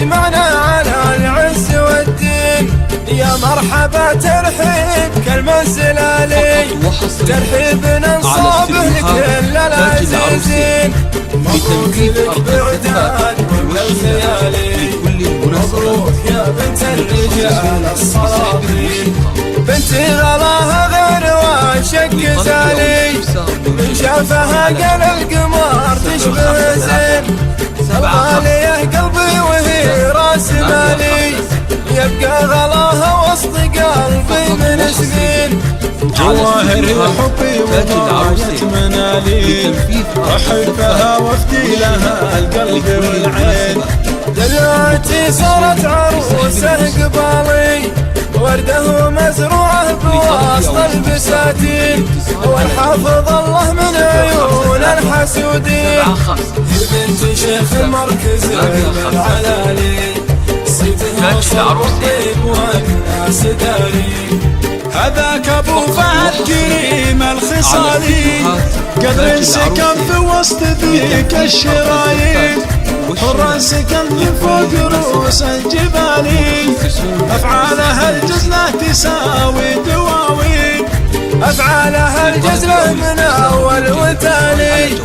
يجمعنا على العز والدين. يا مرحبا ترحيب كالمزلالي، ترحيبنا نصابه لكل العزيزين. مبروك لك بعدان كل الليالي، مبروك يا بنت الرجال الصلاطين. بنتي غلاها غير وشق زالي، من شافها قال القمر تشبه زين. غالية قلبي وهي راس مالي، يبقى غلاها وسط قلبي من سنين. جواهر حبي وغاية منالي، أحبها وافدي لها القلب والعين. دلوقتي صارت عروسه قبالي، ورده مزروعه بوسط البساتين. والحافظ الله من عيون الحسودين. بنت شيخ مركز العلالي، صيتها وصوت طيب والناس داري. هذاك ابو فهد كريم الخصالي، قدر سكن في وسط ذيك الشرايين. حر سكن من فوق رؤوس الجبالي، افعالها الجزله تساوي دواوين. افعالها الجزله من اول وتالي.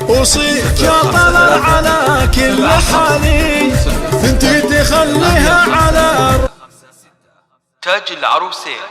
اوصيك يا طلال على كل حالي، انت تخليها على تاج العروسين.